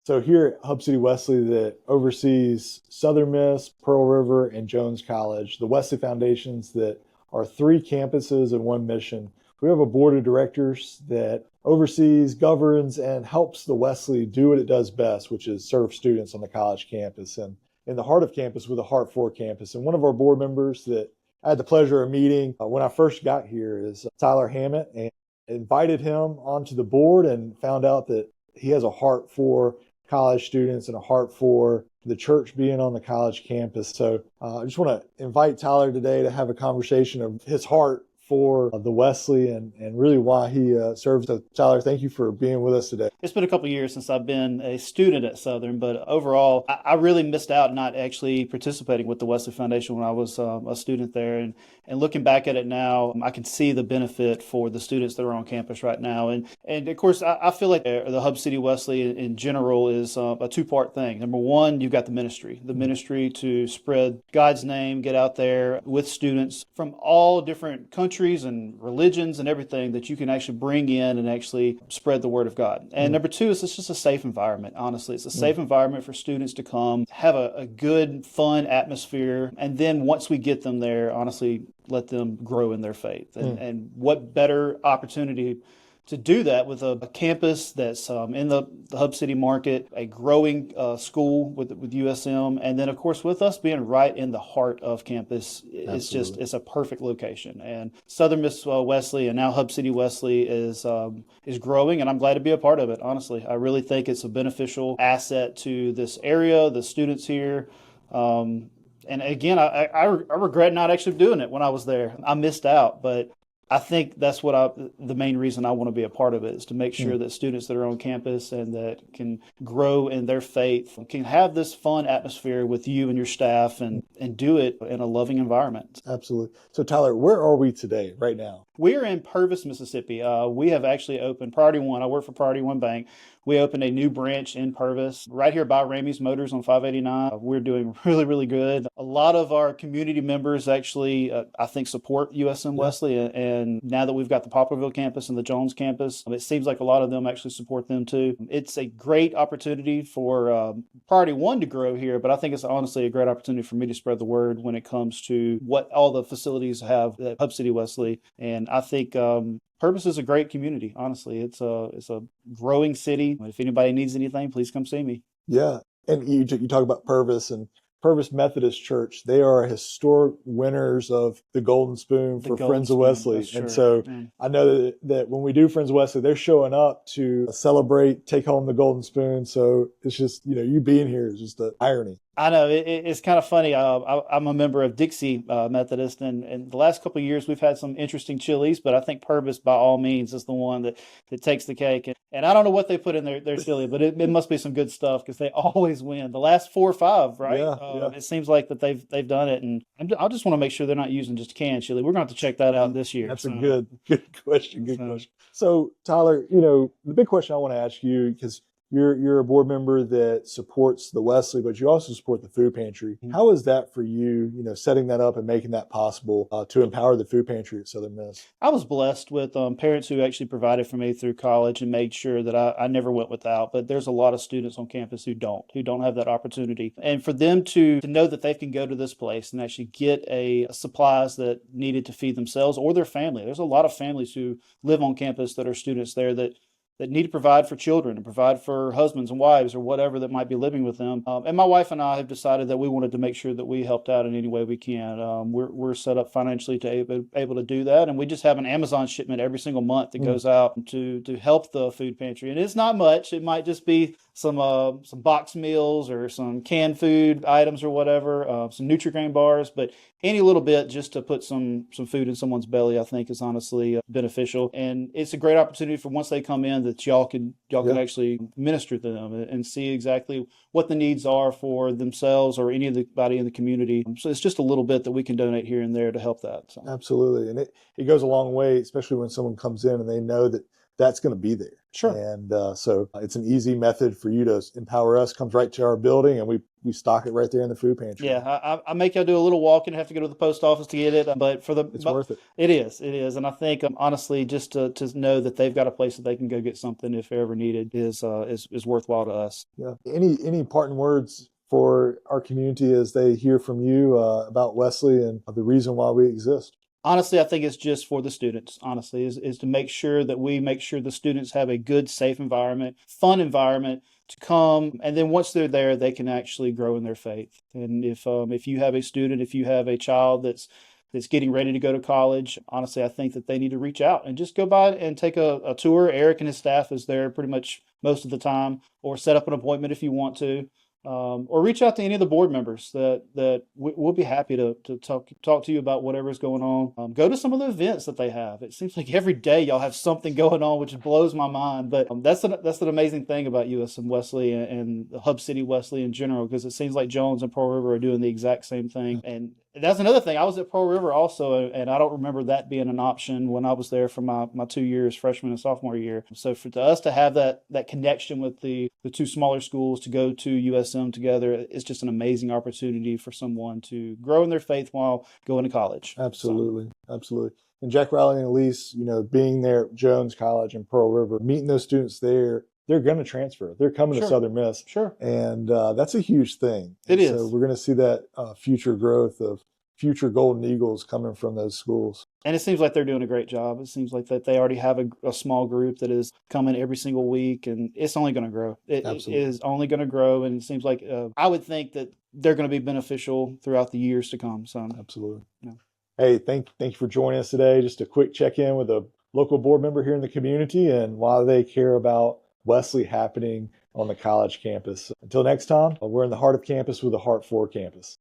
So here at Hub City Wesley that oversees Southern Miss, Pearl River, and Jones College, the Wesley Foundations that are three campuses and one mission. We have a board of directors that oversees, governs, and helps the Wesley do what it does best, which is serve students on the college campus and in the heart of campus with a heart for campus. And one of our board members that I had the pleasure of meeting when I first got here is Tyler Hammett, and invited him onto the board and found out that he has a heart for college students and a heart for the church being on the college campus. So I just want to invite Tyler today to have a conversation of his heart for the Wesley and really why he serves. So Tyler, thank you for being with us today. It's been a couple of years since I've been a student at Southern, but overall, I really missed out not actually participating with the Wesley Foundation when I was a student there. And looking back at it now, I can see the benefit for the students that are on campus right now. And of course, I feel like the Hub City Wesley in general is a two-part thing. Number one, you've got the ministry to spread God's name, get out there with students from all different countries and religions and everything that you can actually bring in and actually spread the word of God. And number two is it's just a safe environment. Honestly, it's a safe environment for students to come, have a good, fun atmosphere. And then once we get them there, honestly, let them grow in their faith. And what better opportunity to do that with a campus that's in the Hub City market, a growing school with USM, and then of course with us being right in the heart of campus, it's a perfect location. And Southern Miss Wesley and now Hub City Wesley is growing, and I'm glad to be a part of it. Honestly, I really think it's a beneficial asset to this area, the students here. And again, I regret not actually doing it when I was there. I missed out, but I think that's the main reason I want to be a part of it is to make sure that students that are on campus and that can grow in their faith can have this fun atmosphere with you and your staff and do it in a loving environment. Absolutely. So Tyler, where are we today, right now? We are in Purvis, Mississippi. We have actually opened Priority One. I work for Priority One Bank. We opened a new branch in Purvis, right here by Ramey's Motors on 589. We're doing really, really good. A lot of our community members actually, I think, support USM Wesley. And now that we've got the Poplarville campus and the Jones campus, it seems like a lot of them actually support them too. It's a great opportunity for Priority One to grow here, but I think it's honestly a great opportunity for me to spread the word when it comes to what all the facilities have at Hub City Wesley. And I think Purvis is a great community. Honestly, it's a growing city. If anybody needs anything, please come see me. Yeah, and you talk about Purvis and Purvis Methodist Church. They are historic winners of the Golden Spoon for Friends of Wesley. And so I know that when we do Friends of Wesley, they're showing up to celebrate, take home the Golden Spoon. So it's just, you being here is just the irony. I know it's kind of funny. I'm a member of Dixie Methodist, and the last couple of years we've had some interesting chilies, but I think Purvis, by all means, is the one that takes the cake. And I don't know what they put in their chili, but it must be some good stuff because they always win. The last 4 or 5, right? Yeah. It seems like that they've done it, and I just want to make sure they're not using just canned chili. We're going to have to check that out this year. That's a good question. Good question. So Tyler, the big question I want to ask you, because you're a board member that supports the Wesley, but you also support the food pantry. How is that for you, setting that up and making that possible to empower the food pantry at Southern Miss? I was blessed with parents who actually provided for me through college and made sure that I never went without. But there's a lot of students on campus who don't have that opportunity. And for them to know that they can go to this place and actually get supplies that needed to feed themselves or their family. There's a lot of families who live on campus that are students there that need to provide for children and provide for husbands and wives or whatever that might be living with them. And my wife and I have decided that we wanted to make sure that we helped out in any way we can. We're set up financially to able to do that. And we just have an Amazon shipment every single month that goes out to help the food pantry. And it's not much. It might just be some box meals or some canned food items or whatever, some Nutri-Grain bars, but any little bit just to put some food in someone's belly, I think is honestly beneficial. And it's a great opportunity for once they come in that y'all can actually minister to them and see exactly what the needs are for themselves or anybody in the community. So it's just a little bit that we can donate here and there to help that. So. Absolutely. And it goes a long way, especially when someone comes in and they know that that's going to be there. Sure. And so it's an easy method for you to empower us, comes right to our building, and we we stock it right there in the food pantry. Yeah, I make y'all do a little walk and have to go to the post office to get it, but It's worth it. It is, and I think honestly, just to know that they've got a place that they can go get something if ever needed is worthwhile to us. Yeah. Any parting words for our community as they hear from you about Wesley and the reason why we exist? Honestly, I think it's just for the students, honestly, is to make sure that we make sure the students have a good, safe environment, fun environment to come. And then once they're there, they can actually grow in their faith. And if you have a student, if you have a child that's getting ready to go to college, honestly, I think that they need to reach out and just go by and take a tour. Eric and his staff is there pretty much most of the time, or set up an appointment if you want to. Or reach out to any of the board members that we'll be happy to talk to you about whatever's going on. Go to some of the events that they have. It seems like every day y'all have something going on, which blows my mind. But that's an amazing thing about USM Wesley and Hub City Wesley in general, because it seems like Jones and Pearl River are doing the exact same thing. And that's another thing. I was at Pearl River also, and I don't remember that being an option when I was there for my 2 years, freshman and sophomore year. So to us to have that connection with the two smaller schools, to go to USM together, it's just an amazing opportunity for someone to grow in their faith while going to college. Absolutely. Absolutely. And Jack Riley and Elise, being there at Jones College and Pearl River, meeting those students there, they're going to transfer. They're coming to Southern Miss. Sure. And that's a huge thing. It is. So we're going to see that future growth of future Golden Eagles coming from those schools. And it seems like they're doing a great job. It seems like that they already have a small group that is coming every single week, and it's only going to grow. It is only going to grow, and it seems like I would think that they're going to be beneficial throughout the years to come. So absolutely. Yeah. Hey, thank you for joining us today. Just a quick check-in with a local board member here in the community and why they care about Wesley happening on the college campus. Until next time, we're in the heart of campus with a heart for campus.